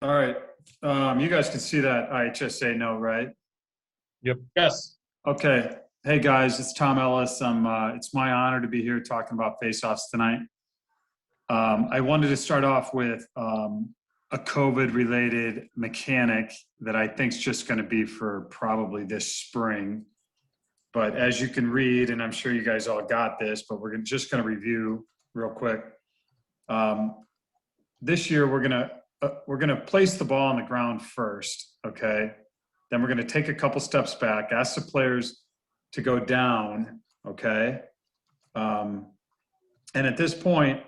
All right. You guys can see that IHSA note, right? Yep. Yes. Okay. Hey guys, it's Tom Ellis. It's my honor to be here talking about face-offs tonight. I wanted to start off with a COVID-related mechanic that I think is just going to be for probably this spring. But as you can read, and I'm sure you guys all got this, but just going to review real quick. This year we're gonna place the ball on the ground first, okay? Then we're gonna take a couple steps back, ask the players to go down, okay? And at this point,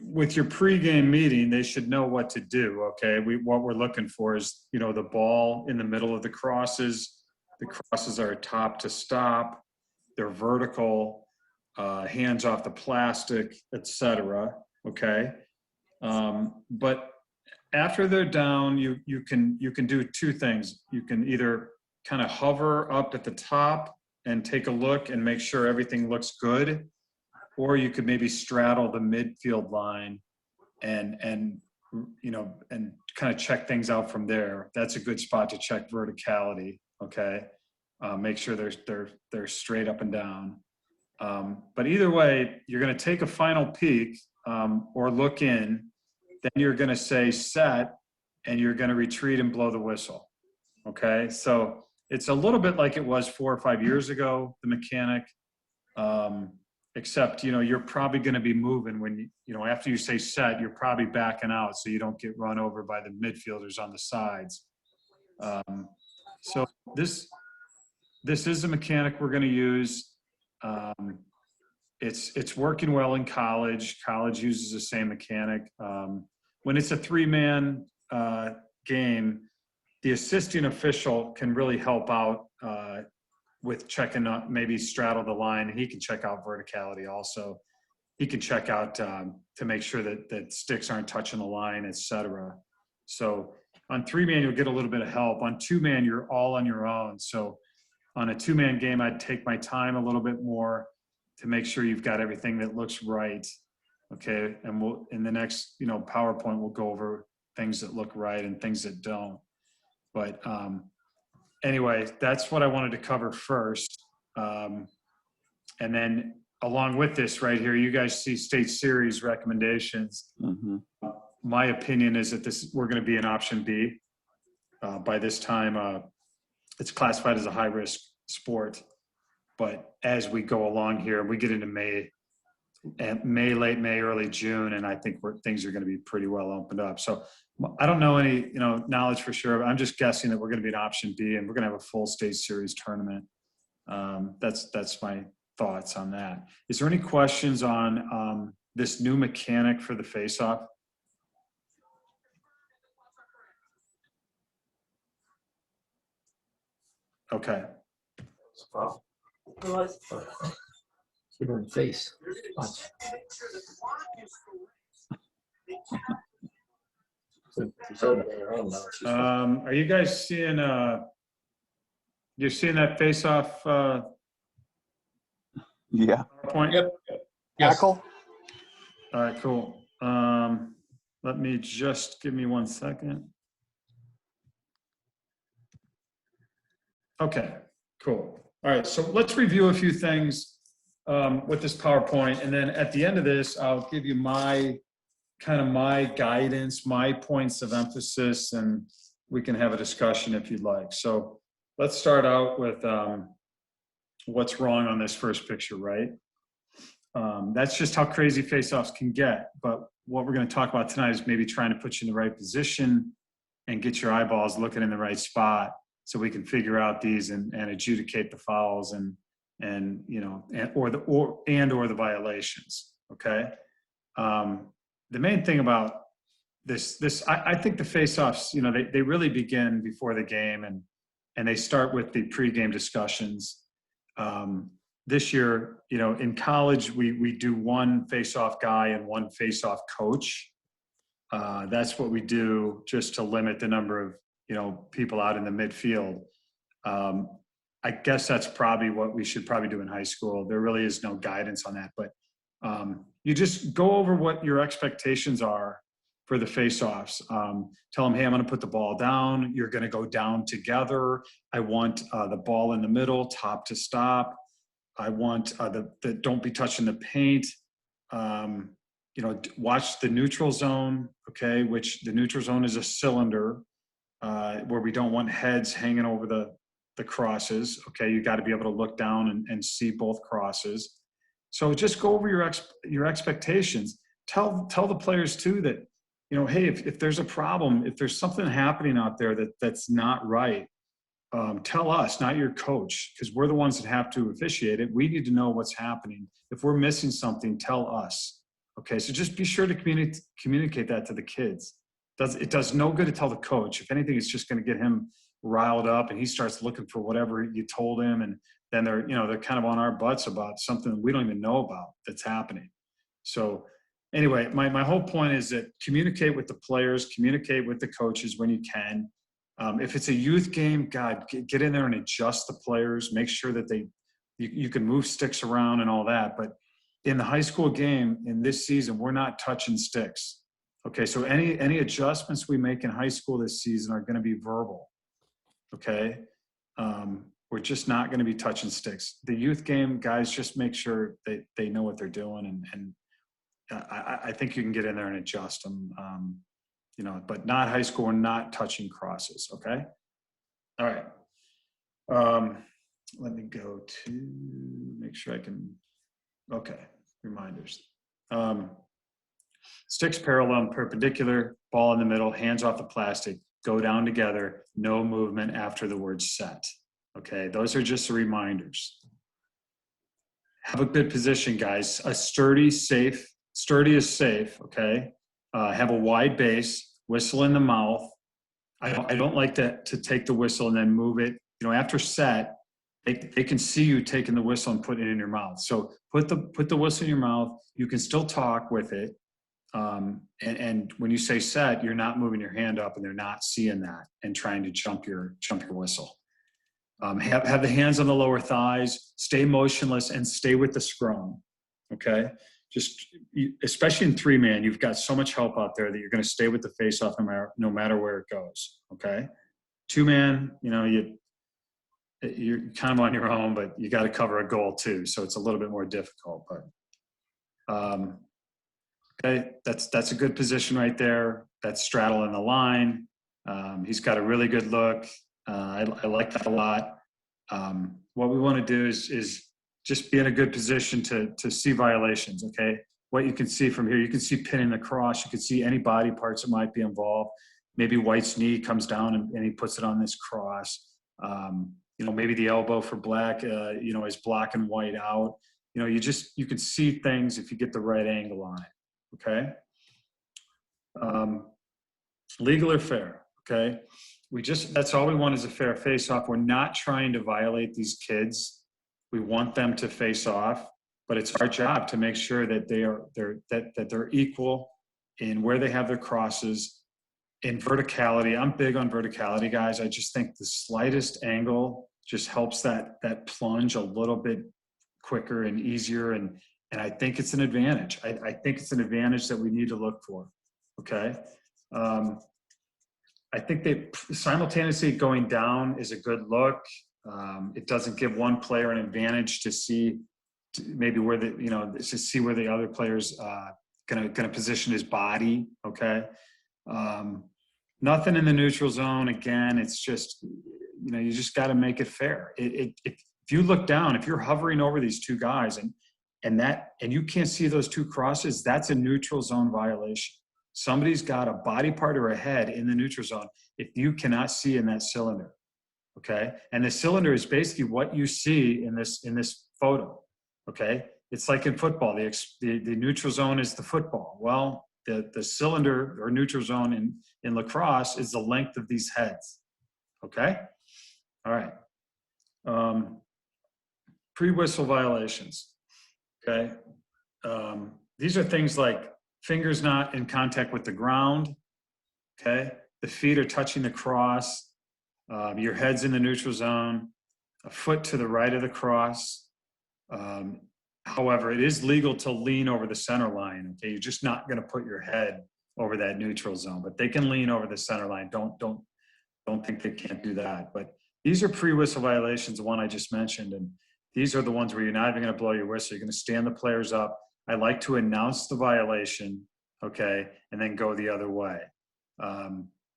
with your pregame meeting, they should know what to do, okay? What we're looking for is, the ball in the middle of the crosses. The crosses are top to stop. They're vertical, hands off the plastic, etc. Okay. But after they're down, you can do two things. You can either kind of hover up at the top and take a look and make sure everything looks good, or you could maybe straddle the midfield line and kind of check things out from there. That's a good spot to check verticality. Okay. Make sure they're straight up and down. But either way, you're going to take a final peek or look in, then you're going to say set, and you're going to retreat and blow the whistle. Okay, so it's a little bit like it was 4 or 5 years ago, the mechanic, except you're probably going to be moving when after you say set, you're probably backing out so you don't get run over by the midfielders on the sides. So this is a mechanic we're going to use. It's working well in college. College uses the same mechanic. When it's a 3-man game, the assisting official can really help out with checking up, maybe straddle the line, and he can check out verticality also. He can check out to make sure that sticks aren't touching the line, etc. So on 3-man, you'll get a little bit of help. On 2-man, you're all on your own. So on a 2-man game, I'd take my time a little bit more to make sure you've got everything that looks right. Okay, and we'll in the next PowerPoint we'll go over things that look right and things that don't. But anyway, that's what I wanted to cover first. And then along with this right here, you guys see state series recommendations. Mm-hmm. My opinion is that we're going to be in option B. By this time, it's classified as a high-risk sport. But as we go along here, we get into May, late May, early June, and I think things are going to be pretty well opened up. So I don't know any knowledge for sure. But I'm just guessing that we're going to be in option B, and we're going to have a full state series tournament. That's my thoughts on that. Is there any questions on this new mechanic for the face-off? Okay. Give her in the face. Watch. Are you guys seeing you're seeing that face off yeah. point? Yep. Yes. Tackle. All right, cool. Let me give me 1 second. Okay, cool. All right, so let's review a few things with this PowerPoint, and then at the end of this, I'll give you my guidance, my points of emphasis, and we can have a discussion if you'd like. So let's start out with what's wrong on this first picture, right? That's just how crazy face-offs can get, but what we're going to talk about tonight is maybe trying to put you in the right position and get your eyeballs looking in the right spot, so we can figure out these and adjudicate the fouls and or the violations. Okay. The main thing about this I think the face-offs, they really begin before the game and they start with the pregame discussions. This year, in college, we do one face-off guy and one face-off coach. That's what we do just to limit the number of people out in the midfield. I guess that's probably what we should probably do in high school. There really is no guidance on that, but you just go over what your expectations are for the face-offs. Tell them, hey, I'm going to put the ball down. You're going to go down together. I want the ball in the middle, top to stop. I want the don't be touching the paint. You know, watch the neutral zone, okay, which the neutral zone is a cylinder where we don't want heads hanging over the crosses, okay? You got to be able to look down and see both crosses. So just go over your expectations. Tell the players too that, you know, hey, if there's a problem, if there's something happening out there that's not right, tell us, not your coach, because we're the ones that have to officiate it. We need to know what's happening. If we're missing something, tell us. Okay, so just be sure to communicate that to the kids. It does no good to tell the coach. If anything, it's just going to get him riled up, and he starts looking for whatever you told him, and then they're kind of on our butts about something we don't even know about that's happening. So anyway, my whole point is that communicate with the players, communicate with the coaches when you can. If it's a youth game, God, get in there and adjust the players. Make sure that you can move sticks around and all that. But in the high school game in this season, we're not touching sticks. Okay, so any adjustments we make in high school this season are going to be verbal. Okay, we're just not going to be touching sticks. The youth game, guys, just make sure they know what they're doing, and I think you can get in there and adjust them. You know, but not high school. We're not touching crosses. Okay. All right. Let me go to make sure I can. Okay. Reminders. Sticks parallel and perpendicular, ball in the middle, hands off the plastic, go down together, no movement after the word set. Okay, those are just the reminders. Have a good position, guys. A sturdy is safe, okay? Have a wide base, whistle in the mouth. I don't like to take the whistle and then move it. You know, after set, they can see you taking the whistle and putting it in your mouth. So put the whistle in your mouth. You can still talk with it. And when you say set, you're not moving your hand up, and they're not seeing that and trying to jump your whistle. Have the hands on the lower thighs, stay motionless, and stay with the scrum. Okay, especially in 3-man, you've got so much help out there that you're going to stay with the face-off no matter where it goes. Okay, 2-man, you know, you're kind of on your own, but you got to cover a goal too, so it's a little bit more difficult. But okay, that's a good position right there. That's straddling the line. He's got a really good look. I like that a lot. What we want to do is just be in a good position to see violations. Okay, what you can see from here, you can see pinning the cross. You can see any body parts that might be involved. Maybe White's knee comes down and he puts it on this cross. You know, maybe the elbow for Black, you know, is blocking White out. You know, you can see things if you get the right angle on it. Okay. Legal or fair. Okay. That's all we want is a fair face off. We're not trying to violate these kids. We want them to face off, but it's our job to make sure that they're equal in where they have their crosses, in verticality. I'm big on verticality, guys. I just think the slightest angle just helps that plunge a little bit quicker and easier. And I think it's an advantage. I think it's an advantage that we need to look for. Okay. I think that simultaneously going down is a good look. It doesn't give one player an advantage to see maybe where to see where the other player's gonna position his body. Okay. Nothing in the neutral zone. Again, it's just, you know, you just got to make it fair. If you look down, if you're hovering over these two guys and you can't see those two crosses, that's a neutral zone violation. Somebody's got a body part or a head in the neutral zone if you cannot see in that cylinder. Okay. And the cylinder is basically what you see in this photo. Okay. It's like in football, the neutral zone is the football. Well, the cylinder or neutral zone in lacrosse is the length of these heads. Okay. All right. Pre-whistle violations. Okay. These are things like fingers not in contact with the ground. Okay. The feet are touching the cross. Your head's in the neutral zone. A foot to the right of the cross. However, it is legal to lean over the center line. Okay. You're just not going to put your head over that neutral zone, but they can lean over the center line. Don't think they can't do that. But these are pre-whistle violations, the one I just mentioned, and these are the ones where you're not even going to blow your whistle. You're going to stand the players up. I like to announce the violation, okay, and then go the other way.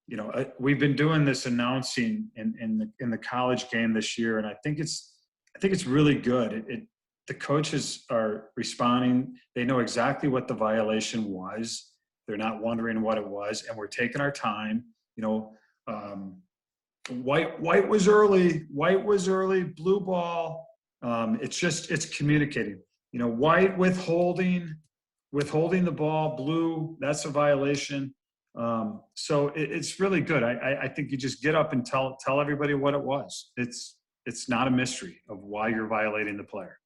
You know, we've been doing this announcing in the college game this year, and I think it's really good. The coaches are responding. They know exactly what the violation was. They're not wondering what it was, and we're taking our time. You know, white was early. White was early. Blue ball. It's communicating. You know, white withholding the ball. Blue, that's a violation. So it's really good. I think you just get up and tell everybody what it was. It's not a mystery of why you're violating the player.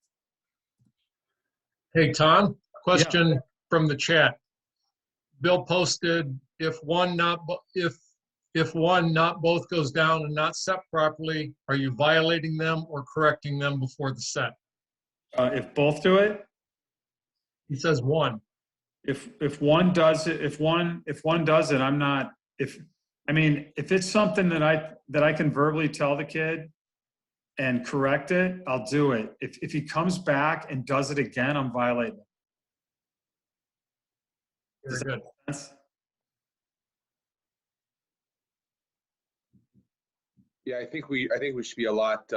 Hey, Tom, question from the chat. Bill posted, if one not both goes down and not set properly, are you violating them or correcting them before the set? If both do it, He says one. if one does it, if one does it, I'm not. If it's something that I can verbally tell the kid and correct it, I'll do it. If he comes back and does it again, I'm violating. Very good. Yeah, I think we should be a lot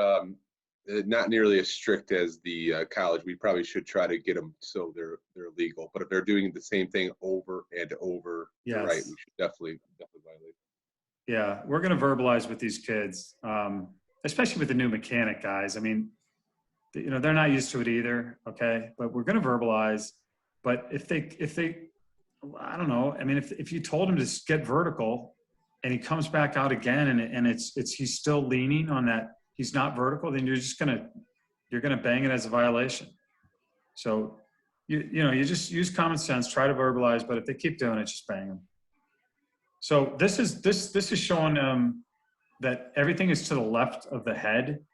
not nearly as strict as the college. We probably should try to get them so they're legal. But if they're doing the same thing over and over, yes, you're right, we should definitely violate. Yeah, we're going to verbalize with these kids, especially with the new mechanic guys. I mean, you know, they're not used to it either. Okay, but we're going to verbalize. But if they, I don't know. I mean, if you told him to get vertical, and he comes back out again, and he's still leaning on that, he's not vertical, then you're gonna bang it as a violation. So you just use common sense, try to verbalize, but if they keep doing it, just bang them. So this is showing that everything is to the left of the head.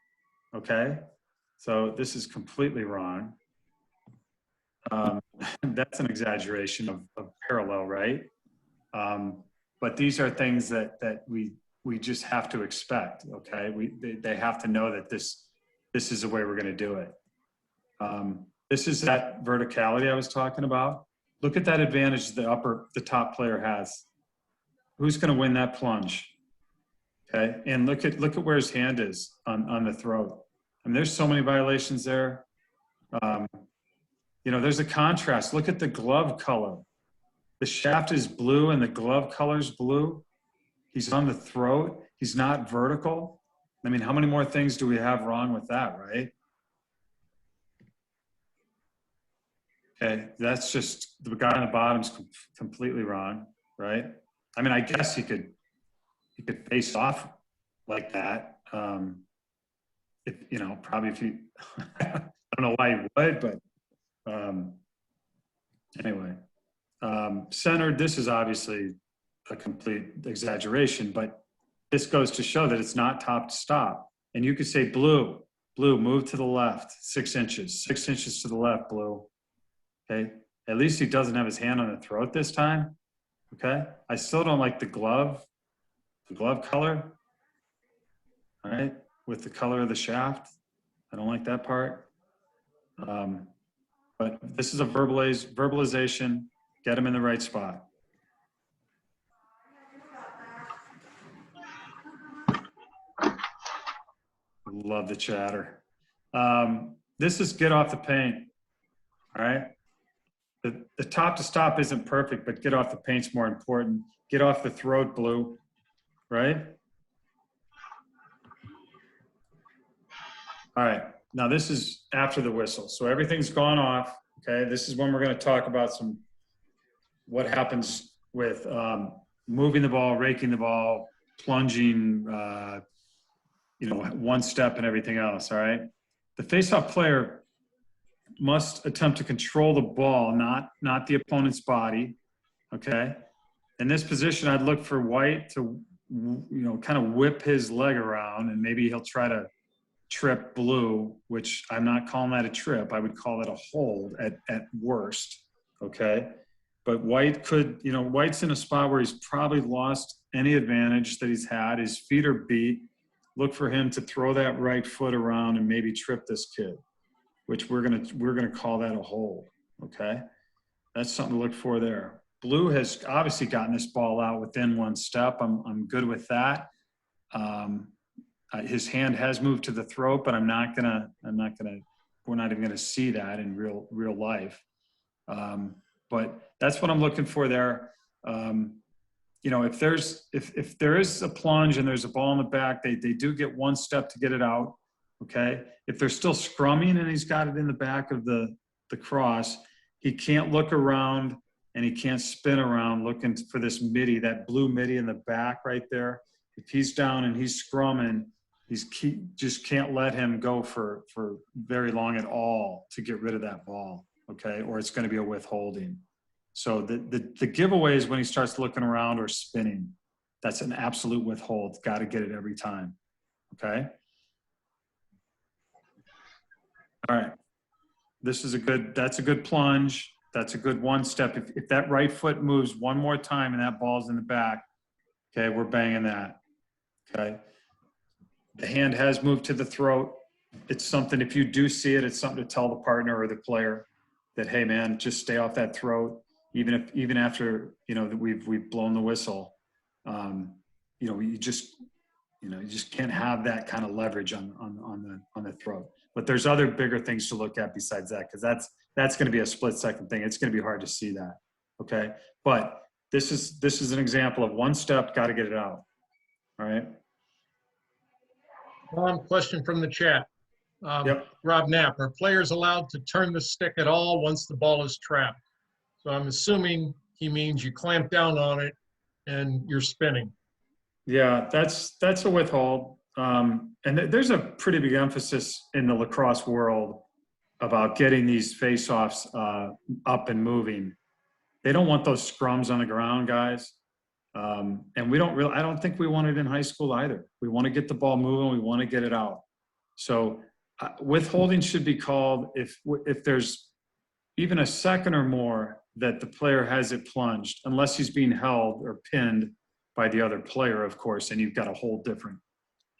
Okay, so this is completely wrong. That's an exaggeration of parallel, right? But these are things that we just have to expect. Okay, they have to know that this is the way we're going to do it. This is that verticality I was talking about. Look at that advantage the top player has. Who's going to win that plunge? Okay, and look at where his hand is on the throat. I mean, there's so many violations there. You know, there's a contrast. Look at the glove color. The shaft is blue and the glove color is blue. He's on the throat. He's not vertical. I mean, how many more things do we have wrong with that, right? Okay, that's just the guy on the bottom's completely wrong, right? I mean, I guess he could face off like that. If you know, probably if he, I don't know why he would, but anyway. Centered, this is obviously a complete exaggeration, but this goes to show that it's not top to stop. And you could say blue, move to the left, 6 inches to the left, blue. Okay, at least he doesn't have his hand on the throat this time. Okay, I still don't like the glove color. All right, with the color of the shaft, I don't like that part. But this is a verbalization. Get him in the right spot. Love the chatter. This is get off the paint. All right. The top to stop isn't perfect, but get off the paint's more important. Get off the throat, blue. Right. All right. Now this is after the whistle. So everything's gone off. Okay. This is when we're going to talk about what happens with moving the ball, raking the ball, plunging, you know, one step and everything else, all right? The face-off player must attempt to control the ball, not the opponent's body, okay? In this position, I'd look for white to, you know, kind of whip his leg around, and maybe he'll try to trip blue, which I'm not calling that a trip. I would call it a hold at worst, okay? But White could, White's in a spot where he's probably lost any advantage that he's had. His feet are beat. Look for him to throw that right foot around and maybe trip this kid, which we're gonna call that a hold. Okay, that's something to look for there. Blue has obviously gotten this ball out within one step. I'm good with that. His hand has moved to the throat, but we're not even gonna see that in real life. But that's what I'm looking for there. If there is a plunge and there's a ball in the back, they do get one step to get it out. Okay. If they're still scrumming and he's got it in the back of the cross, he can't look around and he can't spin around looking for this midi, that blue midi in the back right there. If he's down and he's scrumming, just can't let him go for very long at all to get rid of that ball. Okay. Or it's going to be a withholding. So the giveaway is when he starts looking around or spinning. That's an absolute withhold. Got to get it every time. Okay. All right. That's a good plunge. That's a good one step. If that right foot moves one more time and that ball's in the back, okay, we're banging that. Okay. The hand has moved to the throat. It's something, if you do see it, it's something to tell the partner or the player that, hey man, just stay off that throat. Even after, that we've blown the whistle, you just can't have that kind of leverage on the throat. But there's other bigger things to look at besides that, because that's going to be a split second thing. It's going to be hard to see that. Okay. But this is an example of one step, got to get it out. All right. Question from the chat. Yep. Rob Knapp, are players allowed to turn the stick at all once the ball is trapped? So I'm assuming he means you clamp down on it and you're spinning. Yeah, that's a withhold. And there's a pretty big emphasis in the lacrosse world about getting these face-offs up and moving. They don't want those scrums on the ground, guys. And I don't think we want it in high school either. We want to get the ball moving. We want to get it out. So withholding should be called if there's even a second or more that the player has it plunged, unless he's being held or pinned by the other player, of course, and you've got a whole different,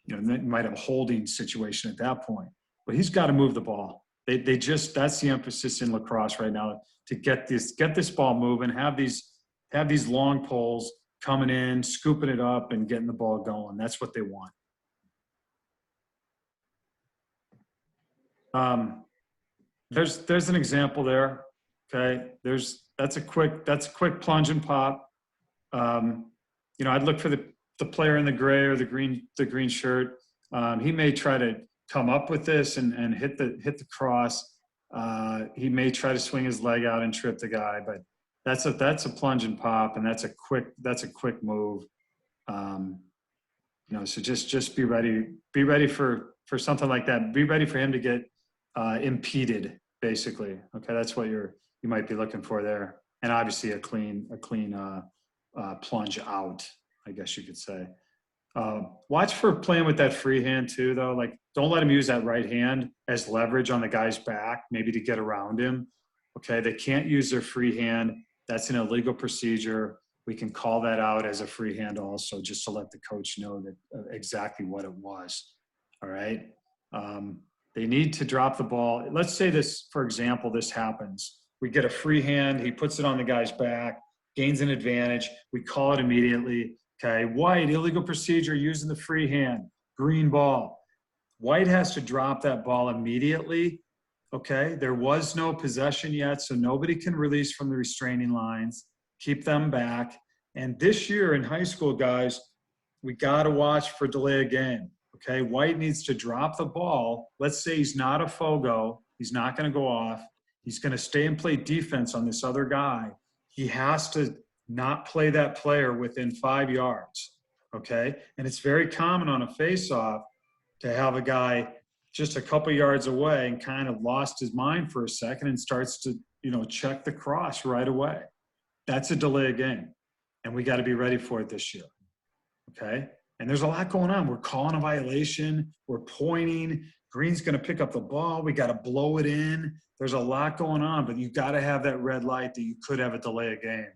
you might have a holding situation at that point. But he's got to move the ball. That's the emphasis in lacrosse right now, to get this ball moving, have these long poles coming in, scooping it up and getting the ball going. That's what they want. There's an example there. Okay. That's a quick plunge and pop. I'd look for the player in the gray or the green shirt. He may try to come up with this and hit the cross. He may try to swing his leg out and trip the guy, but that's a plunge and pop, and that's a quick move. So just be ready for something like that. Be ready for him to get impeded, basically. Okay, that's what you might be looking for there, and obviously a clean plunge out, I guess you could say. Watch for playing with that free hand too, though. Like, don't let him use that right hand as leverage on the guy's back, maybe to get around him. Okay, they can't use their free hand. That's an illegal procedure. We can call that out as a free hand also, just to let the coach know that exactly what it was. All right. They need to drop the ball. Let's say this, for example, this happens. We get a free hand. He puts it on the guy's back, gains an advantage. We call it immediately. Okay. White, illegal procedure, using the free hand, green ball. White has to drop that ball immediately. Okay. There was no possession yet, so nobody can release from the restraining lines. Keep them back. And this year in high school, guys, we got to watch for delay of game. Okay. White needs to drop the ball. Let's say he's not a FOGO. He's not going to go off. He's going to stay and play defense on this other guy. He has to not play that player within 5 yards. Okay. And it's very common on a face-off to have a guy just a couple yards away and kind of lost his mind for a second and starts to, check the cross right away. That's a delay of game. And we got to be ready for it this year. Okay. And there's a lot going on. We're calling a violation. We're pointing. Green's going to pick up the ball. We got to blow it in. There's a lot going on, but you got to have that red light that you could have a delay of game.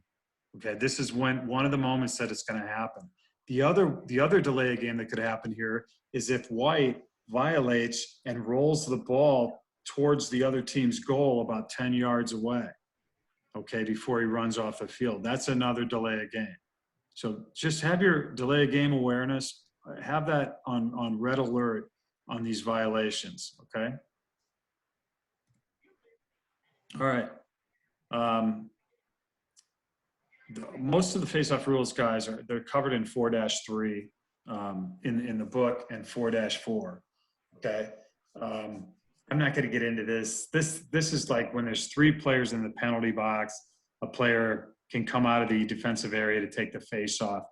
Okay, this is one of the moments that it's going to happen. The other delay of game that could happen here is if White violates and rolls the ball towards the other team's goal about 10 yards away, okay, before he runs off the field. That's another delay of game. So just have your delay of game awareness, have that on red alert on these violations, okay? All right. Most of the face-off rules, guys, they're covered in 4-3 in the book and 4-4. Okay. I'm not going to get into this. This is like when there's 3 players in the penalty box, a player can come out of the defensive area to take the face-off,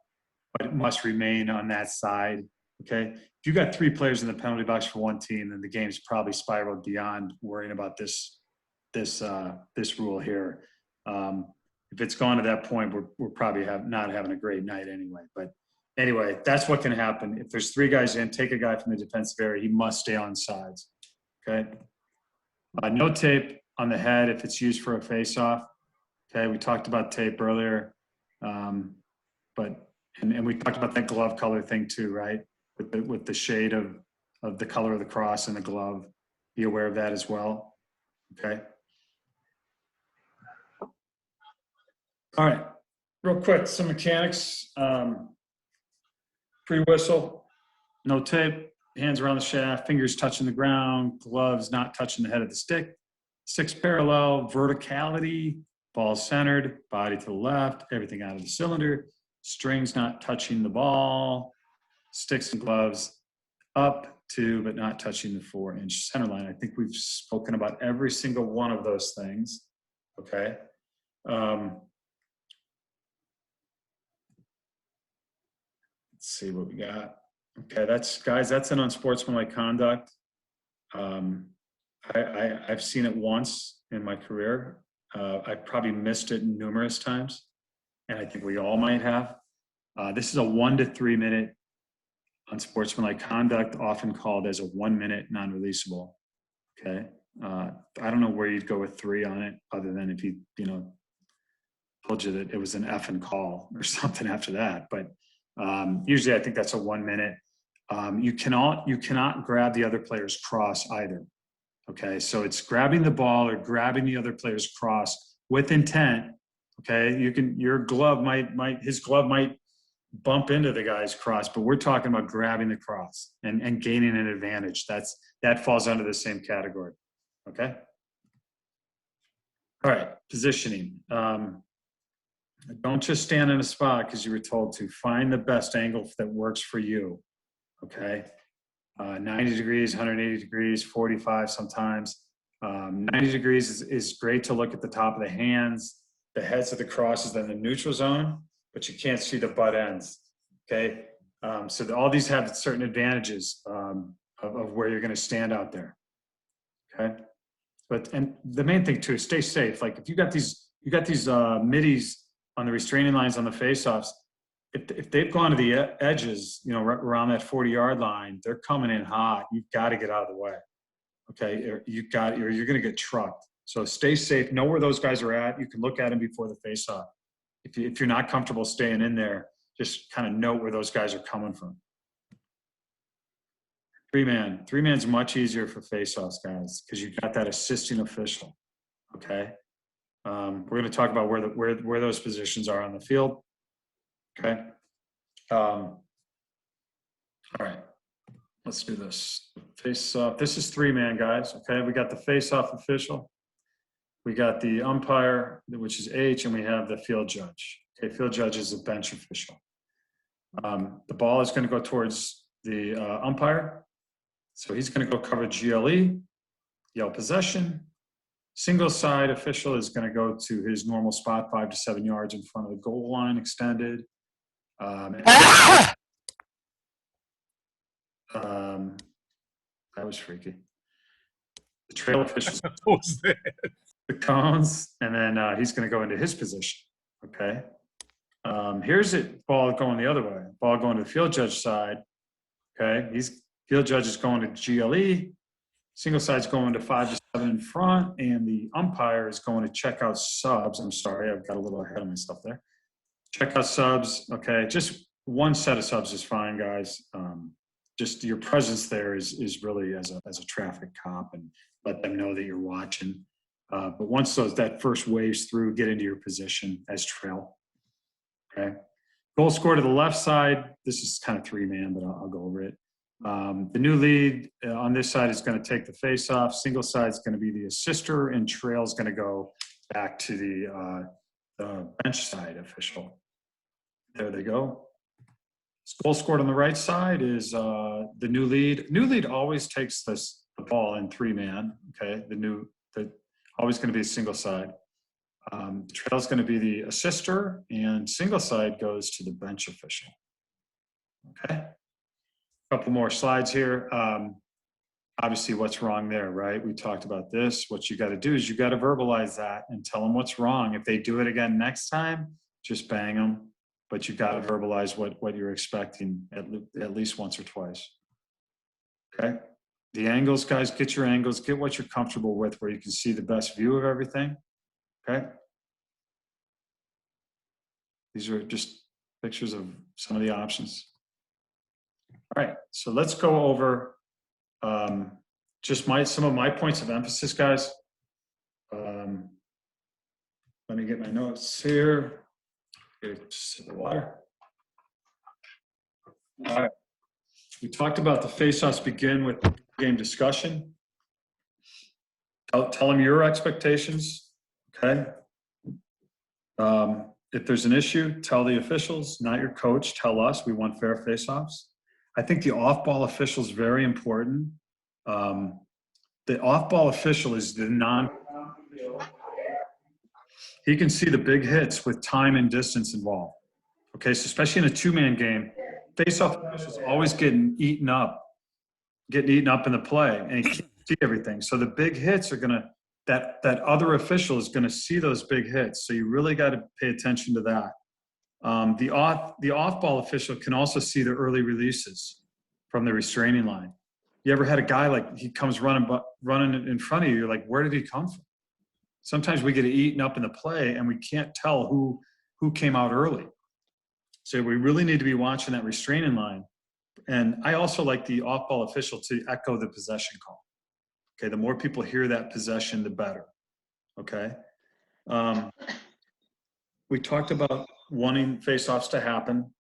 but it must remain on that side. Okay. If you got 3 players in the penalty box for one team, then the game's probably spiraled beyond worrying about this rule here. If it's gone to that point, we're probably not having a great night anyway. But anyway, that's what can happen. If there's 3 guys in, take a guy from the defensive area. He must stay on sides. Okay. No tape on the head if it's used for a face-off. Okay. We talked about tape earlier, and we talked about that glove color thing too, right? With the shade of the color of the cross and the glove. Be aware of that as well. Okay. All right, real quick, some mechanics. Pre-whistle, no tape, hands around the shaft, fingers touching the ground, gloves not touching the head of the stick. 6 parallel, verticality, ball centered, body to the left, everything out of the cylinder. Strings not touching the ball, sticks and gloves up to but not touching the 4-inch center line. I think we've spoken about every single one of those things, okay? Let's see what we got. Okay, that's an unsportsmanlike conduct. I've seen it once in my career. I've probably missed it numerous times, and I think we all might have. This is a 1 to 3 minute unsportsmanlike conduct, often called as a 1 minute non-releasable. Okay, I don't know where you'd go with 3 on it, other than if he, told you that it was an effing call or something after that. But usually I think that's a 1 minute. You cannot grab the other player's cross either. Okay, so it's grabbing the ball or grabbing the other player's cross with intent. Okay, his glove might bump into the guy's cross, but we're talking about grabbing the cross and gaining an advantage. That falls under the same category. Okay. All right, positioning. Don't just stand in a spot because you were told to. Find the best angle that works for you, okay? 90 degrees, 180 degrees, 45 sometimes. 90 degrees is great to look at the top of the hands, the heads of the crosses, then the neutral zone, but you can't see the butt ends, okay? So all these have certain advantages of where you're gonna stand out there, okay? And the main thing too is stay safe. Like if you got these middies on the restraining lines on the face-offs, if they've gone to the edges, around that 40-yard line, they're coming in hot. You've got to get out of the way, okay? Or you're going to get trucked. So stay safe. Know where those guys are at. You can look at them before the face-off. If you're not comfortable staying in there, just kind of note where those guys are coming from. 3-man. 3-man's much easier for face-offs, guys, because you've got that assisting official, okay? We're going to talk about where those positions are on the field. Okay. All right. Let's do this. Face off. This is 3-man, guys. Okay. We got the face-off official. We got the umpire, which is H, and we have the field judge. Okay. Field judge is a bench official. The ball is going to go towards the umpire. So he's going to go cover GLE, yell possession. Single side official is going to go to his normal spot, 5 to 7 yards in front of the goal line, extended. That was freaky. The trail official, the cones, and then he's going to go into his position. Okay. Here's it. Ball going the other way. Ball going to the field judge side. Okay. Field judge is going to GLE. Single side's going to 5 to 7 in front, and the umpire is going to check out subs. I'm sorry, I've got a little ahead of myself there. Check out subs. Okay, just one set of subs is fine, guys. Just your presence there is really as a traffic cop, and let them know that you're watching. But once that first waves through, get into your position as trail. Okay. Goal scored to the left side. This is kind of 3-man, but I'll go over it. The new lead on this side is going to take the face-off. Single side is going to be the assister, and trail is going to go back to the bench side official. There they go. Goal scored on the right side is the new lead. New lead always takes the ball in 3-man. Okay, always going to be a single side. The trail is going to be the assister, and single side goes to the bench official. Okay. Couple more slides here. Obviously, what's wrong there, right? We talked about this. What you got to do is you got to verbalize that and tell them what's wrong. If they do it again next time, just bang them. But you got to verbalize what you're expecting at least once or twice. Okay. The angles, guys, get your angles. Get what you're comfortable with, where you can see the best view of everything. Okay. These are just pictures of some of the options. All right, so let's go over just some of my points of emphasis, guys. Let me get my notes here. Just sip of water. All right. We talked about the face-offs begin with game discussion. Tell them your expectations, okay? If there's an issue, tell the officials, not your coach. Tell us, we want fair face-offs. I think the off-ball official is very important. The off-ball official is he can see the big hits with time and distance involved. Okay, so especially in a 2-man game, face-off officials always getting eaten up in the play, and he can't see everything. So the big hits are that other official is gonna see those big hits. So you really got to pay attention to that. The off-ball official can also see the early releases from the restraining line. You ever had a guy like he comes running in front of you? You're like, where did he come from? Sometimes we get eaten up in the play and we can't tell who came out early. So we really need to be watching that restraining line. And I also like the off-ball official to echo the possession call. Okay, the more people hear that possession, the better. Okay. We talked about wanting face-offs to happen,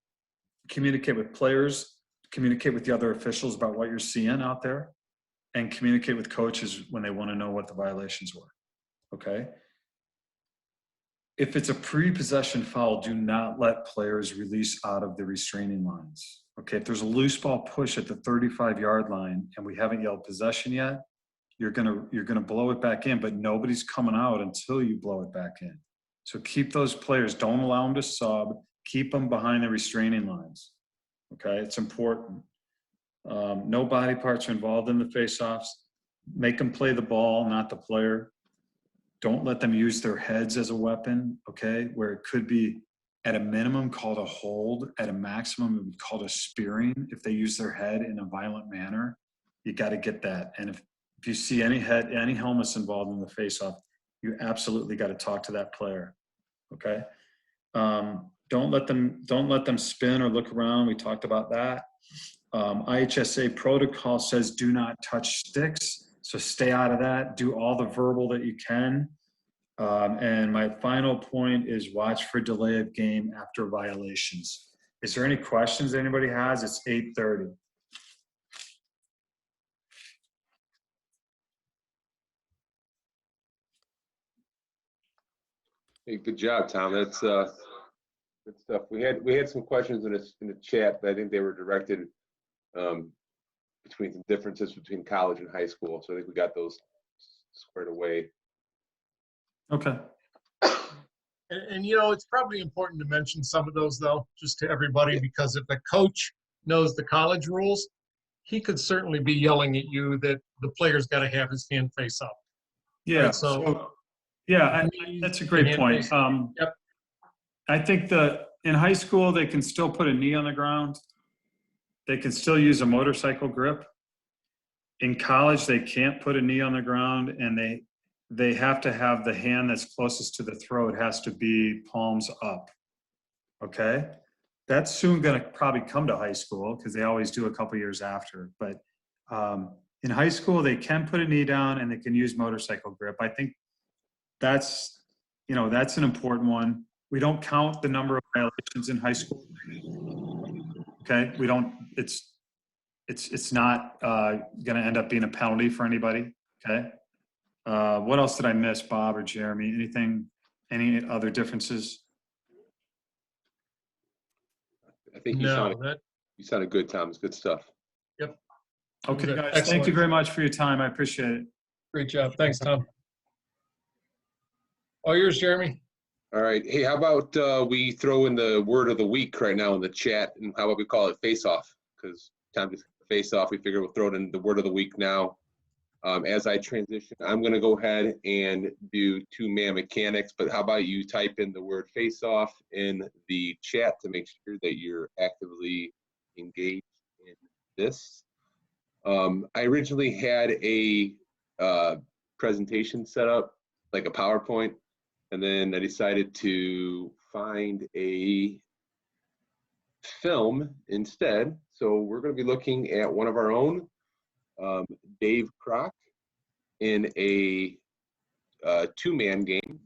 communicate with players, communicate with the other officials about what you're seeing out there, and communicate with coaches when they want to know what the violations were, okay? If it's a pre-possession foul, do not let players release out of the restraining lines, okay? If there's a loose ball push at the 35-yard line and we haven't yelled possession yet, you're gonna blow it back in, but nobody's coming out until you blow it back in. So keep those players, don't allow them to sub, keep them behind the restraining lines, okay? It's important. No body parts are involved in the face-offs. Make them play the ball, not the player. Don't let them use their heads as a weapon, okay? Where it could be at a minimum called a hold, at a maximum it would be called a spearing. If they use their head in a violent manner, you gotta get that. And if you see any helmets involved in the face-off, you absolutely got to talk to that player, okay? Don't let them spin or look around. We talked about that. IHSA protocol says do not touch sticks, so stay out of that. Do all the verbal that you can. And my final point is watch for delay of game after violations. Is there any questions anybody has? It's 8:30. Hey, good job, Tom. That's good stuff. We had some questions in the chat, but I think they were directed between some differences between college and high school. So I think we got those squared away. Okay. And you know, it's probably important to mention some of those though, just to everybody, because if the coach knows the college rules, he could certainly be yelling at you that the player's got to have his hand face up. Yeah. Right, so yeah, that's a great point. Yep. I think that in high school, they can still put a knee on the ground. They can still use a motorcycle grip. in college, they can't put a knee on the ground, and they have to have the hand that's closest to the throat has to be palms up. Okay? That's soon going to probably come to high school because they always do a couple years after. But in high school, they can put a knee down and they can use motorcycle grip. I think that's, that's an important one. We don't count the number of violations in high school. Okay? We don't, it's not going to end up being a penalty for anybody. Okay? What else did I miss, Bob or Jeremy? Any other differences? I think you sounded good, Tom. It's good stuff. Yep. Okay, guys. Excellent. Thank you very much for your time. I appreciate it. Great job. Thanks, Tom. All yours, Jeremy. All right. Hey, how about we throw in the word of the week right now in the chat, and how about we call it face off? Because Tom just face off. We figure we'll throw it in the word of the week now. As I transition, I'm going to go ahead and do two-man mechanics, but how about you type in the word face off in the chat to make sure that you're actively engaged in this. I originally had a presentation set up, like a PowerPoint, and then I decided to find a film instead. So we're going to be looking at one of our own, Dave Kroc, in a two-man game,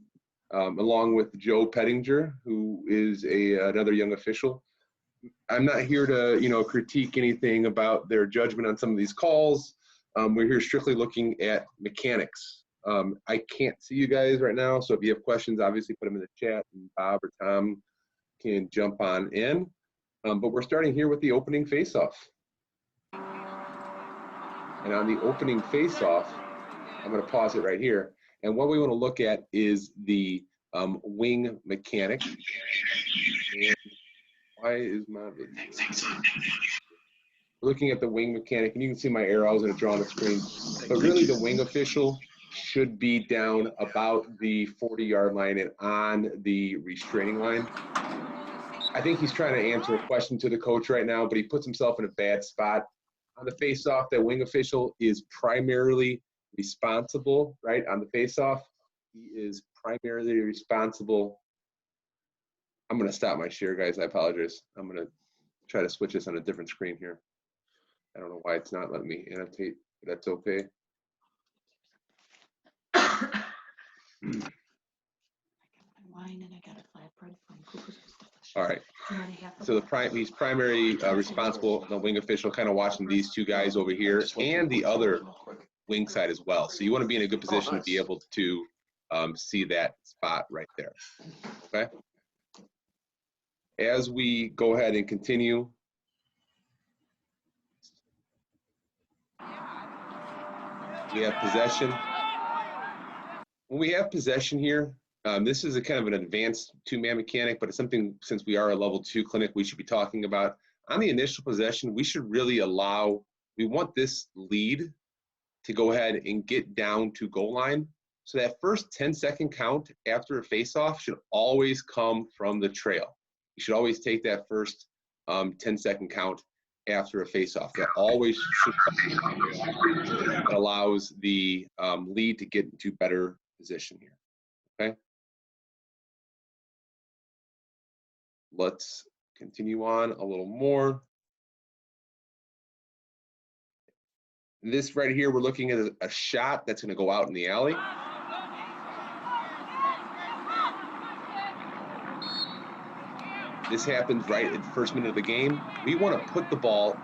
along with Joe Pettinger, who is another young official. I'm not here to, critique anything about their judgment on some of these calls. We're here strictly looking at mechanics. I can't see you guys right now, so if you have questions, obviously put them in the chat, and Bob or Tom can jump on in. But we're starting here with the opening face-off. And on the opening face-off, I'm going to pause it right here. And what we want to look at is the wing mechanic. And why is my video? We're looking at the wing mechanic, and you can see my arrow. I was going to draw on the screen. But really, the wing official should be down about the 40-yard line and on the restraining line. I think he's trying to answer a question to the coach right now, but he puts himself in a bad spot. On the face-off, that wing official is primarily responsible, right? On the face-off, he is primarily responsible. I'm going to stop my share, guys. I apologize. I'm going to try to switch this on a different screen here. I don't know why it's not letting me annotate, but that's okay. All right. So he's primary responsible, the wing official, kind of watching these two guys over here and the other wing side as well. So you want to be in a good position to be able to see that spot right there. Okay. As we go ahead and continue, we have possession. When we have possession here, this is a kind of an advanced two-man mechanic, but it's something, since we are a level 2 clinic, we should be talking about. On the initial possession, we should really we want this lead to go ahead and get down to goal line. So that first 10-second count after a face-off should always come from the trail. You should always take that first 10-second count after a face-off. That always should come. That allows the lead to get into better position here. Okay. Let's continue on a little more. This right here, we're looking at a shot that's going to go out in the alley. This happens right at the first minute of the game. We want to put the ball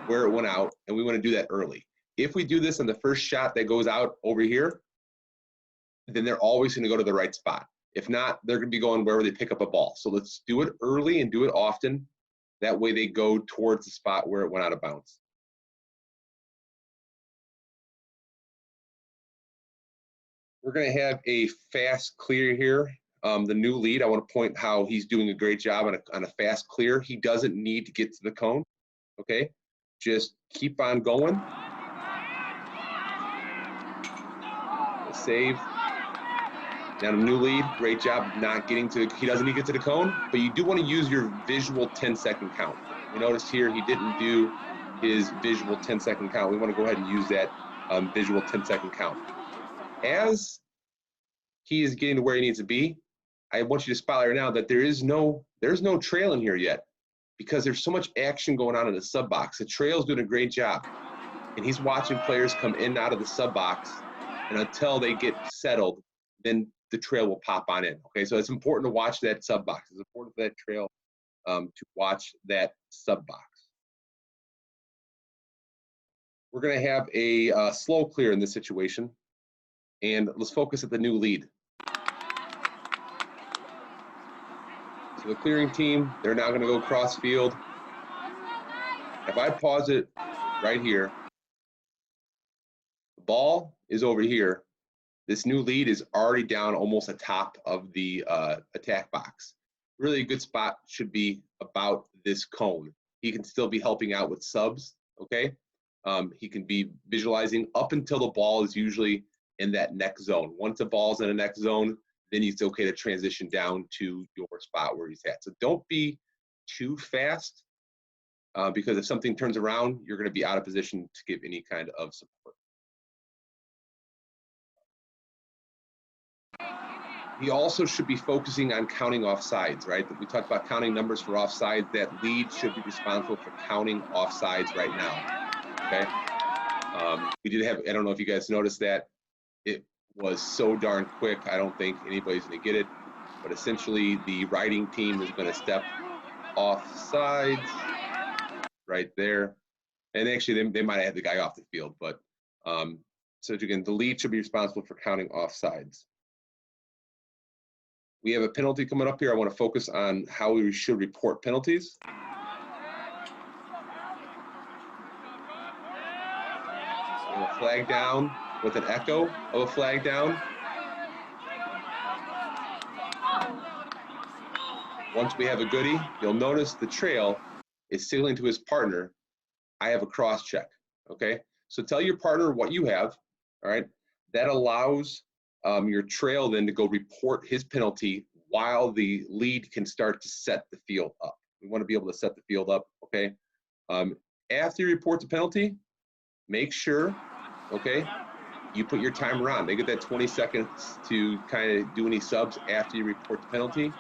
where it went out, and we want to do that early. If we do this on the first shot that goes out over here, then they're always going to go to the right spot. If not, they're going to be going wherever they pick up a ball. So let's do it early and do it often. That way they go towards the spot where it went out of bounds. We're going to have a fast clear here. The new lead, I want to point how he's doing a great job on a fast clear. He doesn't need to get to the cone. Okay, just keep on going. Save. Now the new lead, great job not getting to, he doesn't need to get to the cone, but you do want to use your visual 10-second count. You notice here he didn't do his visual 10-second count. We want to go ahead and use that visual 10-second count. As he is getting to where he needs to be, I want you to spotlight right now that there's no trail in here yet, because there's so much action going on in the sub box. The trail's doing a great job, and he's watching players come in and out of the sub box, and until they get settled, then the trail will pop on in. Okay, so it's important to watch that sub box. It's important for that trail to watch that sub box. We're going to have a slow clear in this situation, and let's focus at the new lead. So the clearing team, they're now going to go cross field. If I pause it right here, the ball is over here. This new lead is already down almost atop of the attack box. Really a good spot should be about this cone. He can still be helping out with subs, okay? He can be visualizing up until the ball is usually in that next zone. Once the ball's in the next zone, then it's okay to transition down to your spot where he's at. So don't be too fast, because if something turns around, you're going to be out of position to give any kind of support. He also should be focusing on counting offsides, right? We talked about counting numbers for offsides. That lead should be responsible for counting offsides right now, okay? We did have, I don't know if you guys noticed that, it was so darn quick, I don't think anybody's going to get it, but essentially the riding team is going to step offsides right there. And actually, they might have had the guy off the field, but so again, the lead should be responsible for counting offsides. We have a penalty coming up here. I want to focus on how we should report penalties. A flag down with an echo of a flag down. Once we have a goodie, you'll notice the trail is signaling to his partner, I have a cross check, okay? So tell your partner what you have, all right? That allows your trail then to go report his penalty while the lead can start to set the field up. We want to be able to set the field up, okay? After you report the penalty, make sure, okay, you put your timer on. They get that 20 seconds to kind of do any subs after you report the penalty.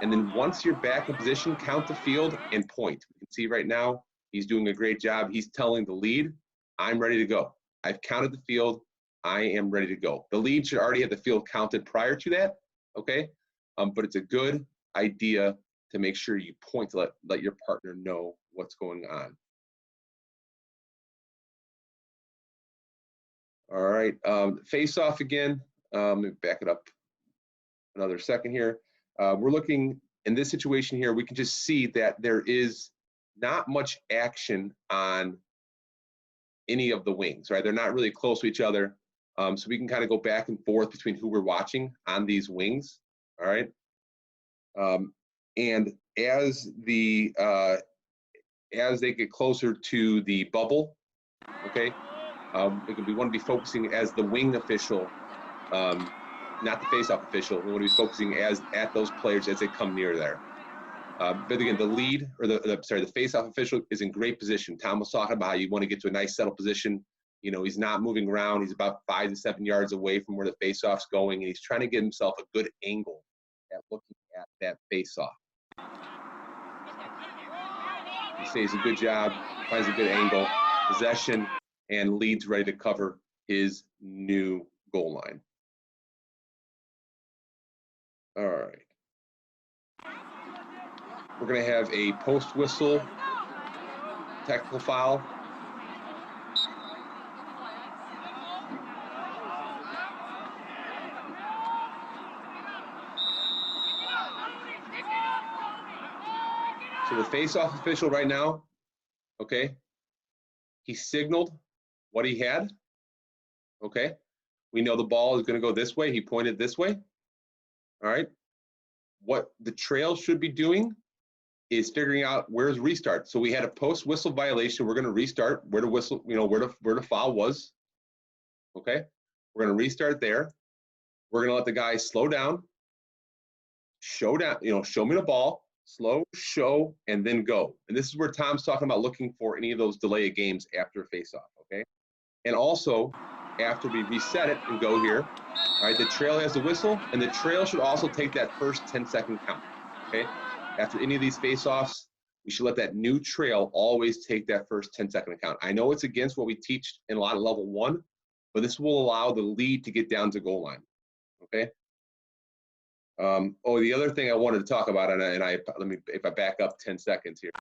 And then once you're back in position, count the field and point. We can see right now, he's doing a great job. He's telling the lead, I'm ready to go. I've counted the field. I am ready to go. The lead should already have the field counted prior to that, okay? But it's a good idea to make sure you point to let your partner know what's going on. All right, face off again. Let me back it up another second here. We're looking in this situation here, we can just see that there is not much action on any of the wings, right? They're not really close to each other. So we can kind of go back and forth between who we're watching on these wings, all right? And as they get closer to the bubble, okay, we want to be focusing as the wing official, not the face-off official. We want to be focusing at those players as they come near there. But again, the lead, or the face-off official is in great position. Tom was talking about how you want to get to a nice settled position. You know, he's not moving around. He's about 5 to 7 yards away from where the face-off's going, and he's trying to get himself a good angle at looking at that face-off. He says a good job, finds a good angle, possession, and leads ready to cover his new goal line. All right. We're going to have a post whistle technical foul. So the face-off official right now, okay, he signaled what he had, okay? We know the ball is going to go this way. He pointed this way, all right? What the trail should be doing is figuring out where's restart. So we had a post-whistle violation. We're going to restart where the whistle, you know, where the foul was, okay? We're going to restart there. We're going to let the guy slow down, show me the ball. slow, show, and then go. And this is where Tom's talking about looking for any of those delay of games after a face-off, okay? And also, after we reset it and go here, all right, the trail has the whistle, and the trail should also take that first 10-second count, okay? After any of these face-offs, we should let that new trail always take that first 10-second count. I know it's against what we teach in a lot of level 1, but this will allow the lead to get down to goal line, okay? The other thing I wanted to talk about, if I back up 10 seconds here,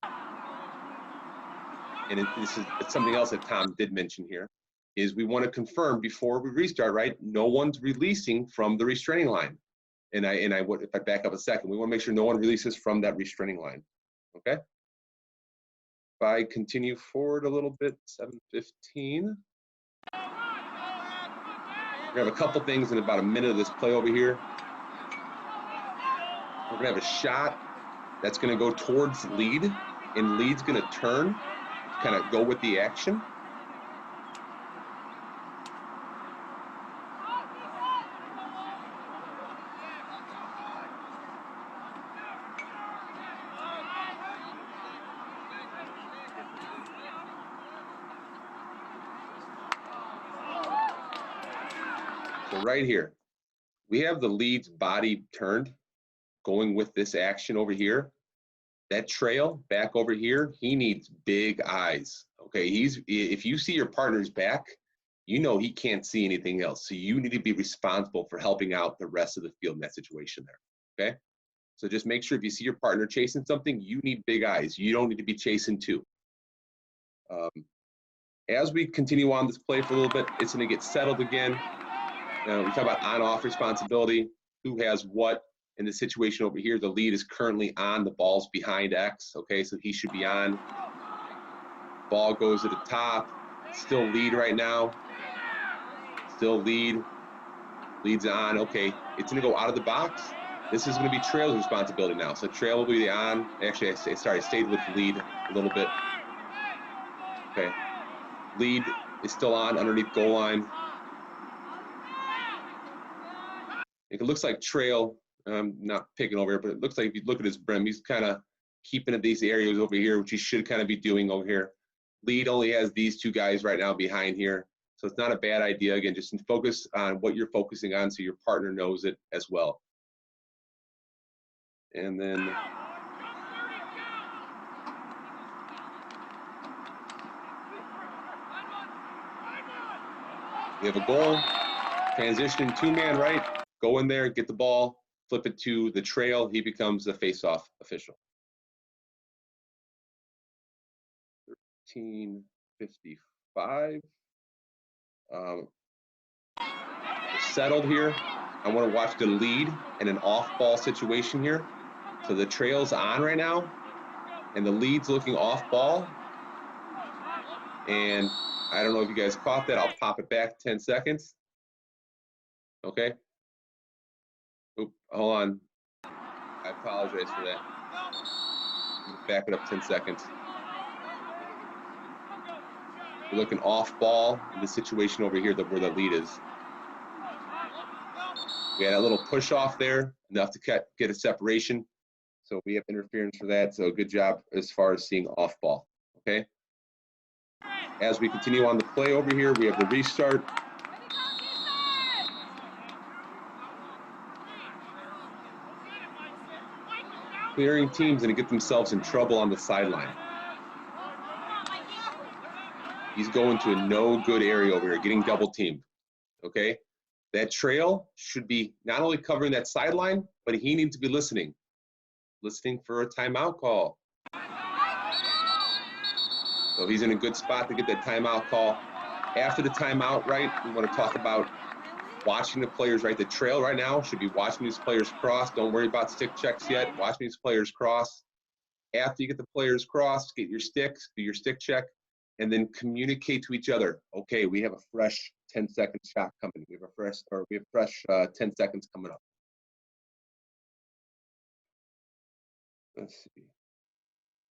and it's something else that Tom did mention here, is we want to confirm before we restart, right? No one's releasing from the restraining line. If I back up a second, we want to make sure no one releases from that restraining line, okay? If I continue forward a little bit, 7:15. We're gonna have a couple things in about a minute of this play over here. We're gonna have a shot that's gonna go towards lead, and lead's gonna turn, kind of go with the action. So right here, we have the lead's body turned, going with this action over here. That trail back over here, he needs big eyes. Okay, if you see your partner's back, you know he can't see anything else. So you need to be responsible for helping out the rest of the field in that situation there. Okay, so just make sure if you see your partner chasing something, you need big eyes. You don't need to be chasing two. As we continue on this play for a little bit, it's going to get settled again. We talk about on-off responsibility, who has what. In the situation over here, the lead is currently on, the ball's behind X, okay, so he should be on. Ball goes to the top, still lead right now. Still lead, lead's on, okay. It's gonna go out of the box. This is gonna be Trail's responsibility now. So Trail will be the on, actually, I stayed with lead a little bit. Okay, lead is still on underneath goal line. It looks like Trail, I'm not picking over here, but it looks like if you look at his brim, he's kind of keeping at these areas over here, which he should kind of be doing over here. Lead only has these two guys right now behind here. So it's not a bad idea. Again, just focus on what you're focusing on so your partner knows it as well. And then we have a goal, transition two-man right, go in there, get the ball, flip it to the trail, he becomes the face-off official. 13:55. We're settled here. I want to watch the lead in an off-ball situation here. So the trail's on right now, and the lead's looking off-ball. And I don't know if you guys caught that. I'll pop it back 10 seconds. Okay. Oop, hold on. I apologize for that. Back it up 10 seconds. We're looking off ball in the situation over here where the lead is. We had a little push off there, enough to get a separation. So we have interference for that. So good job as far as seeing off ball. Okay. As we continue on the play over here, we have the restart. Clearing team's going to get themselves in trouble on the sideline. He's going to a no good area over here, getting double teamed. Okay. That trail should be not only covering that sideline, but he needs to be listening for a timeout call. So he's in a good spot to get that timeout call. After the timeout, right, we want to talk about watching the players, right? The trail right now should be watching these players cross. Don't worry about stick checks yet. Watching these players cross. After you get the players crossed, get your sticks, do your stick check, and then communicate to each other. Okay, we have a fresh 10-second shot coming. We have fresh 10 seconds coming up. Let's see.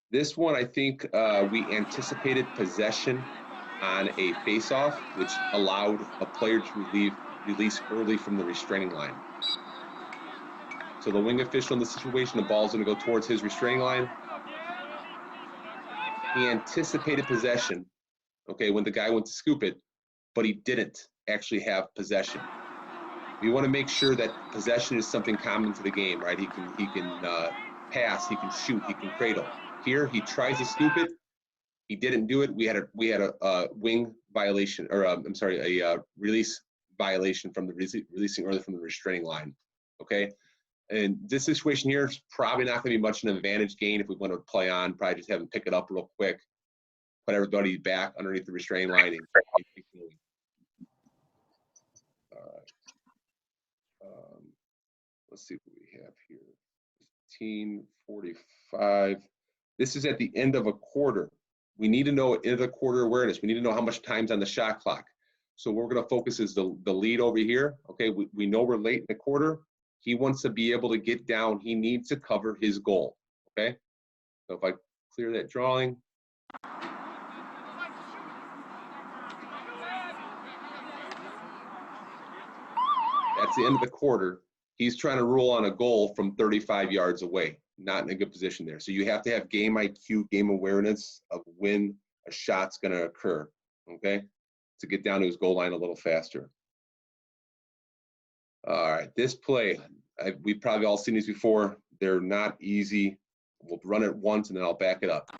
This one, I think we anticipated possession on a face-off, which allowed a player to release early from the restraining line. So the wing official in the situation, the ball's going to go towards his restraining line. He anticipated possession, okay, when the guy went to scoop it, but he didn't actually have possession. We want to make sure that possession is something common to the game, right? He can pass, he can shoot, he can cradle. Here, he tries to scoop it. He didn't do it. We had a wing violation, or I'm sorry, a release violation from the releasing early from the restraining line. Okay, and this situation here is probably not going to be much an advantage gain if we want to play on. Probably just have him pick it up real quick, put everybody back underneath the restraining line, and keep going. All right. Let's see what we have here. 15:45. This is at the end of a quarter. We need to know end of the quarter awareness. We need to know how much time's on the shot clock. So what we're going to focus is the lead over here. Okay, we know we're late in the quarter. He wants to be able to get down. He needs to cover his goal. Okay, so if I clear that drawing. That's the end of the quarter. He's trying to rule on a goal from 35 yards away, not in a good position there. So you have to have game IQ, game awareness of when a shot's going to occur, okay, to get down to his goal line a little faster. All right, this play, we've probably all seen these before. They're not easy. We'll run it once and then I'll back it up.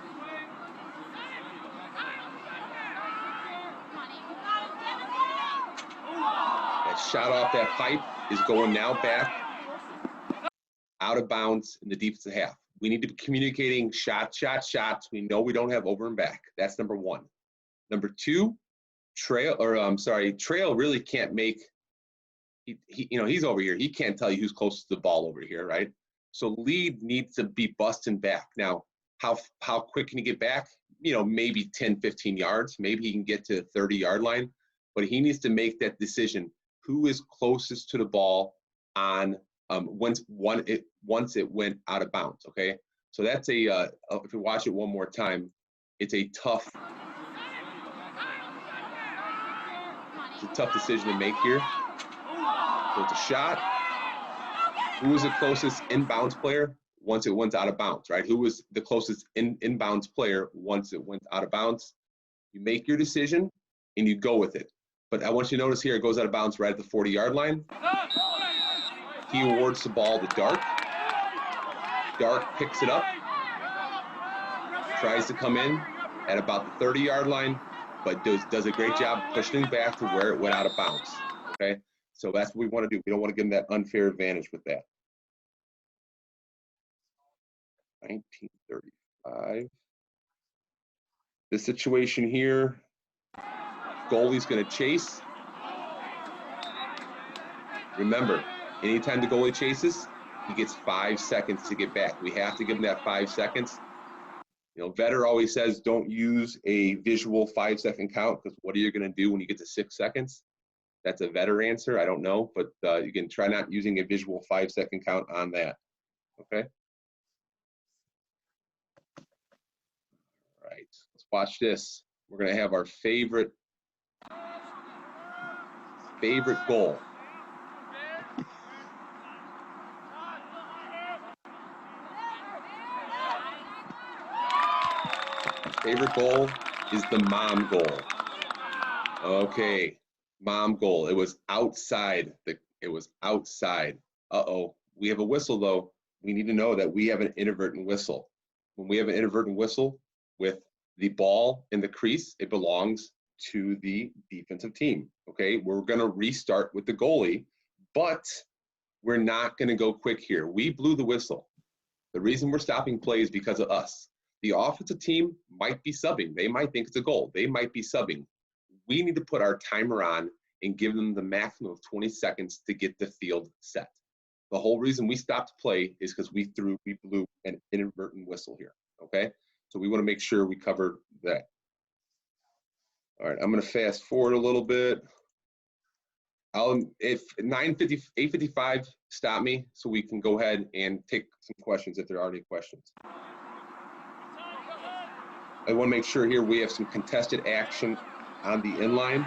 That shot off that pipe is going now back out of bounds in the defensive half. We need to be communicating shots. We know we don't have over and back. That's number one. Number two, Trail really can't make, he's over here. He can't tell you who's closest to the ball over here, right? So lead needs to be busting back. Now, how quick can he get back? Maybe 10, 15 yards. Maybe he can get to the 30-yard line. But he needs to make that decision. Who is closest to the ball on once it went out of bounds, okay? So that's if you watch it one more time, it's a tough decision to make here. So it's a shot. Who was the closest inbounds player once it went out of bounds, right? Who was the closest inbounds player once it went out of bounds? You make your decision and you go with it. But I want you to notice here, it goes out of bounds right at the 40-yard line. He awards the ball to Dark. Dark picks it up, tries to come in at about the 30-yard line, but does a great job pushing back to where it went out of bounds, okay? So that's what we want to do. We don't want to give him that unfair advantage with that. 1935. This situation here, goalie's going to chase. Remember, anytime the goalie chases, he gets 5 seconds to get back. We have to give him that 5 seconds. Vetter always says don't use a visual 5-second count, because what are you going to do when you get to 6 seconds? That's a Vetter answer. I don't know, but you can try not using a visual 5-second count on that. Okay. All right. Let's watch this. We're going to have our favorite goal. Favorite goal is the mom goal. Okay, mom goal. It was outside. It was outside. Uh-oh. We have a whistle, though. We need to know that we have an inadvertent whistle. When we have an inadvertent whistle with the ball in the crease, it belongs to the defensive team. Okay, we're going to restart with the goalie, but we're not going to go quick here. We blew the whistle. The reason we're stopping play is because of us. The offensive team might be subbing. They might think it's a goal. They might be subbing. We need to put our timer on and give them the maximum of 20 seconds to get the field set. The whole reason we stopped play is because we blew an inadvertent whistle here, okay? So we want to make sure we cover that. All right, I'm going to fast forward a little bit. If 8:55, stop me so we can go ahead and take some questions if there are any questions. I want to make sure here we have some contested action on the inline.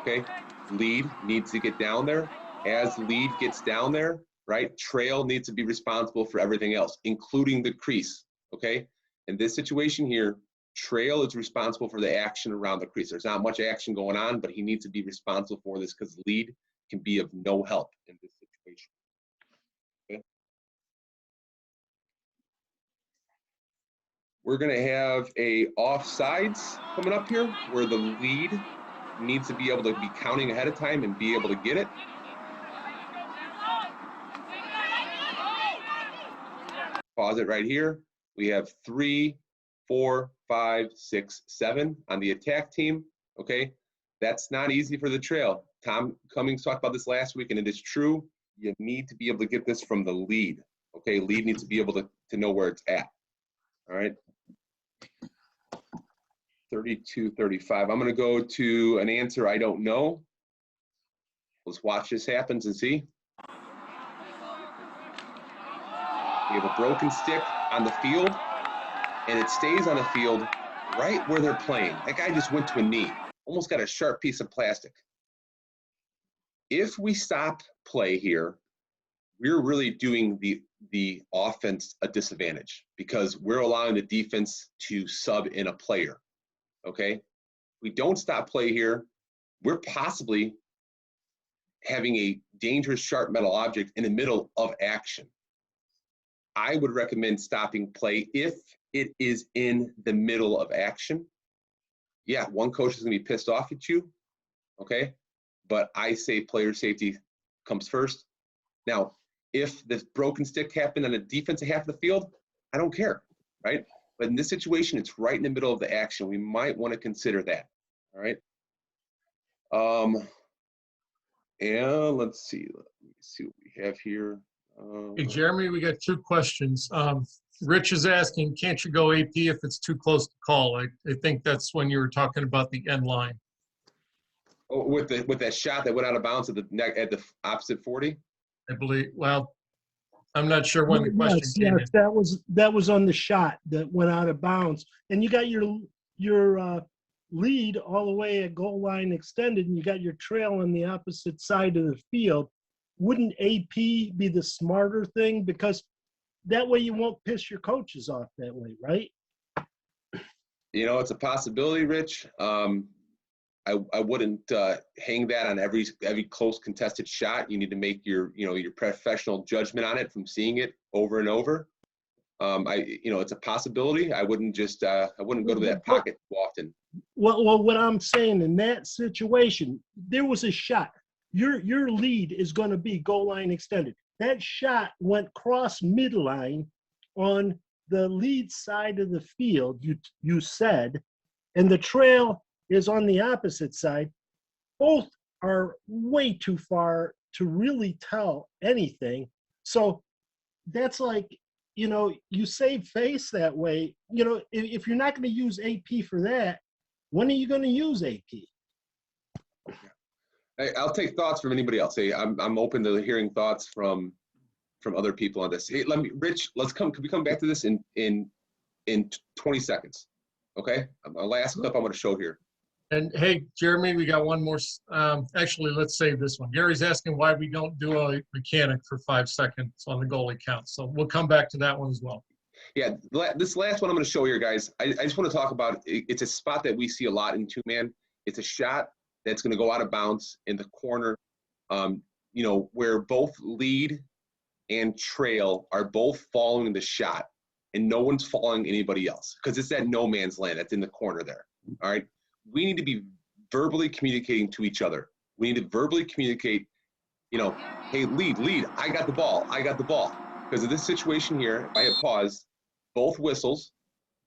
Okay, lead needs to get down there. As lead gets down there, right? Trail needs to be responsible for everything else, including the crease, okay? In this situation here, trail is responsible for the action around the crease. There's not much action going on, but he needs to be responsible for this because lead can be of no help in this situation. Okay. We're gonna have a offsides coming up here where the lead needs to be able to be counting ahead of time and be able to get it. Pause it right here. We have 3, 4, 5, 6, 7 on the attack team, okay? That's not easy for the trail. Tom Cummings talked about this last week, and it is true. You need to be able to get this from the lead, okay? Lead needs to be able to know where it's at, all right? 32, 35. I'm gonna go to an answer I don't know. Let's watch this happens and see. We have a broken stick on the field, and it stays on the field right where they're playing. That guy just went to a knee, almost got a sharp piece of plastic. If we stop play here, we're really doing the offense a disadvantage because we're allowing the defense to sub in a player, okay? We don't stop play here, we're possibly having a dangerous sharp metal object in the middle of action. I would recommend stopping play if it is in the middle of action. Yeah, one coach is gonna be pissed off at you, okay? But I say player safety comes first. Now, if this broken stick happened on the defensive half of the field, I don't care, right? But in this situation, it's right in the middle of the action. We might wanna consider that, all right? And let's see what we have here. Hey, Jeremy, we got 2 questions. Rich is asking, can't you go AP if it's too close to call? I think that's when you were talking about the end line. Oh, with that shot that went out of bounds at the opposite 40? I believe, well, I'm not sure when the question Yes, came in. yes, that was on the shot that went out of bounds. And you got your lead all the way at goal line extended, and you got your trail on the opposite side of the field. Wouldn't AP be the smarter thing? Because that way you won't piss your coaches off that way, right? You know, it's a possibility, Rich. I wouldn't hang that on every close contested shot. You need to make your professional judgment on it from seeing it over and over. It's a possibility. I wouldn't just I wouldn't go to that pocket too often. Well, what I'm saying in that situation, there was a shot. Your lead is going to be goal line extended. That shot went cross midline on the lead side of the field, you said, and the trail is on the opposite side. Both are way too far to really tell anything. So that's like, you save face that way. If you're not going to use AP for that, when are you going to use AP? I'll take thoughts from anybody else. Hey, I'm open to hearing thoughts from other people on this. Hey, Rich, can we come back to this in 20 seconds? Okay, my last clip I'm going to show here. And hey, Jeremy, we got one more. Actually, let's save this one. Gary's asking why we don't do a mechanic for 5 seconds on the goalie count. So we'll come back to that one as well. Yeah, this last one I'm going to show here, guys. I just want to talk about, it's a spot that we see a lot in two-man. It's a shot that's going to go out of bounds in the corner, where both lead and trail are both following the shot, and no one's following anybody else because it's that no man's land that's in the corner there, all right? We need to be verbally communicating to each other. We need to verbally communicate, hey, lead, I got the ball. Because of this situation here, if I hit pause, both whistles,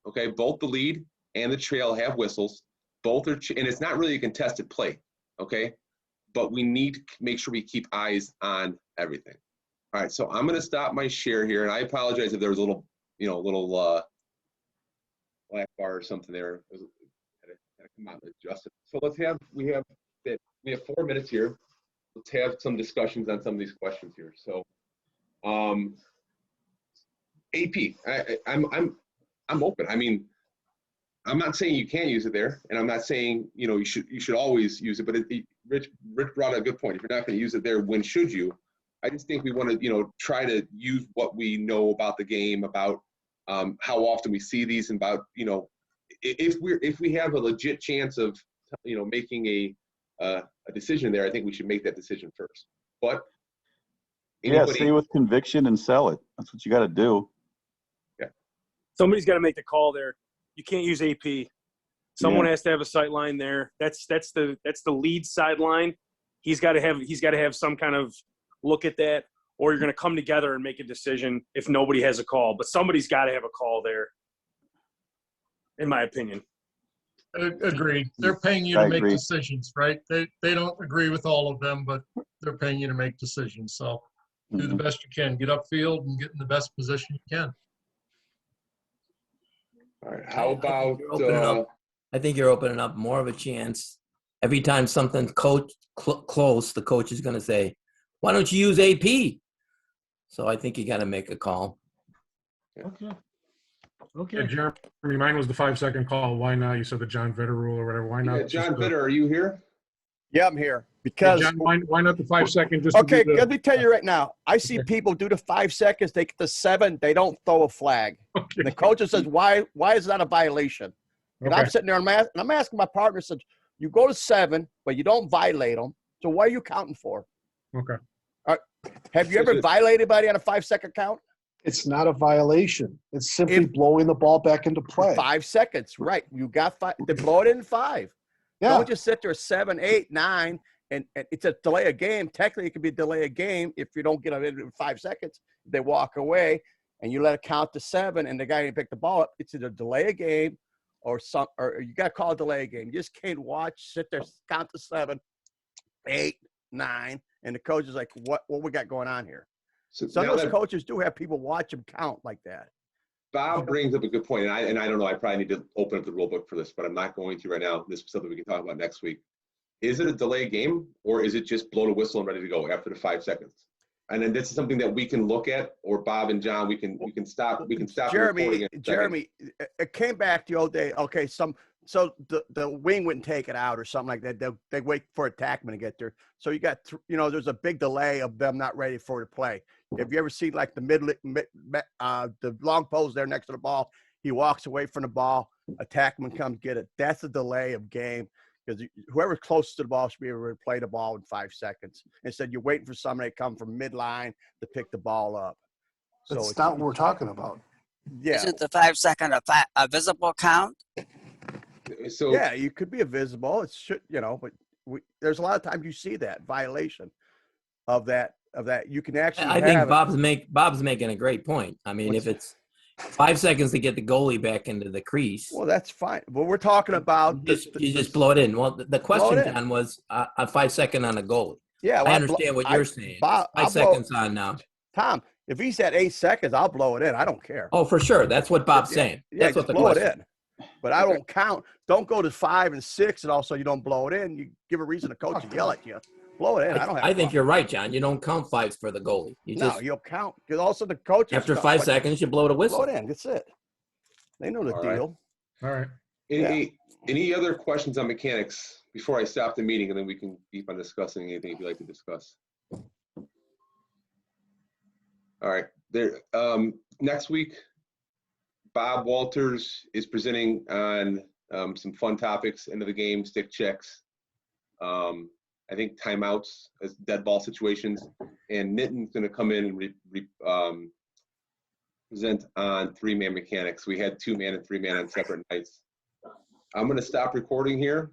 okay, both the lead and the trail have whistles. Both are, and it's not really a contested play, okay? But we need to make sure we keep eyes on everything. All right, so I'm gonna stop my share here, and I apologize if there was a little black bar or something there. Had to come out and adjust it. So we have 4 minutes here. Let's have some discussions on some of these questions here. So, AP, I'm open. I mean, I'm not saying you can't use it there, and I'm not saying you should always use it. But Rich brought a good point. If you're not going to use it there, when should you? I just think we want to, try to use what we know about the game, about how often we see these, and about, if we have a legit chance of, making a decision there, I think we should make that decision first. But Yeah, stay with conviction and sell it. That's what you got to do. Somebody's got to make the call there. You can't use AP. Someone has to have a sight line there. That's the lead sideline. He's got to have some kind of look at that, or you're going to come together and make a decision if nobody has a call. But somebody's got to have a call there, in my opinion. Agreed. They're paying you to make decisions, right? They don't agree with all of them, but they're paying you to make decisions. So do the best you can. Get upfield and get in the best position you can. All right. How about? I think you're opening up more of a chance. Every time something's close, the coach is going to say, "Why don't you use AP?" So I think you got to make a call. Okay. Yeah, Jeremy, mine was the 5-second call. Why not? You said the John Vitter rule or whatever. Why not? Yeah, John Vitter, are you here? Yeah, I'm here because. Hey, John, why not the 5-second? Okay, let me tell you right now. I see people do the 5 seconds. They get the 7. They don't throw a flag. Okay. The coach says, "Why is that a violation?" And I'm sitting there and I'm asking my partner. Said, "You go to 7, but you don't violate them. So what are you counting for?" Okay. Have you ever violated anybody on a 5-second count? It's not a violation. It's simply blowing the ball back into play. 5 seconds, right? You got 5. They blow it in 5. Yeah. Don't just sit there 7, 8, 9, and it's a delay of game. Technically, it could be a delay of game if you don't get it in 5 seconds. They walk away, and you let it count to 7, and the guy didn't pick the ball up. It's either delay a game or you got to call a delay a game. You just can't sit there, count to 7, 8, 9, and the coach is like, "What we got going on here?" So some of those coaches do have people watch them count like that. Bob brings up a good point, and I don't know. I probably need to open up the rule book for this, but I'm not going to right now. This is something we can talk about next week. Is it a delay game, or is it just blow the whistle and ready to go after the 5 seconds? And then this is something that we can look at, or Bob and John, we can stop. We can stop. Jeremy, it came back the old day. Okay, so the wing wouldn't take it out or something like that. They wait for attackman to get there. So you got there's a big delay of them not ready for the play. Have you ever seen like the long post there next to the ball? He walks away from the ball. Attackman comes get it. That's a delay of game because whoever's closest to the ball should be able to play the ball in 5 seconds. Instead, you're waiting for somebody to come from midline to pick the ball up. So That's not what we're talking about. Yeah. Isn't the 5 second a visible count? So yeah, you could be invisible. It should, but there's a lot of times you see that violation of that. You can actually. I think Bob's making a great point. I mean, if it's 5 seconds to get the goalie back into the crease, well, that's fine. But we're talking about you just blow it in. Well, the question, John, was a 5 second on a goalie. Yeah, well, I understand what you're saying. Bob, 5 seconds on now. Tom, if he's at 8 seconds, I'll blow it in. I don't care. Oh, for sure. That's what Bob's saying. Yeah, that's what the blow question. it in. But I don't count. Don't go to 5 and 6, and also you don't blow it in. You give a reason to coach and yell at you. Blow it in. I think you're right, John. You don't count 5s for the goalie. You'll count because also the coach. After 5 seconds, you blow the whistle. Blow it in. That's it. They know the deal. All right. Any other questions on mechanics before I stop the meeting, and then we can keep on discussing anything you'd like to discuss. All right. Next week, Bob Walters is presenting on some fun topics, end of the game, stick checks. I think timeouts as dead ball situations, and Nitten's going to come in and present on 3-man mechanics. We had 2-man and 3-man on separate nights. I'm going to stop recording here,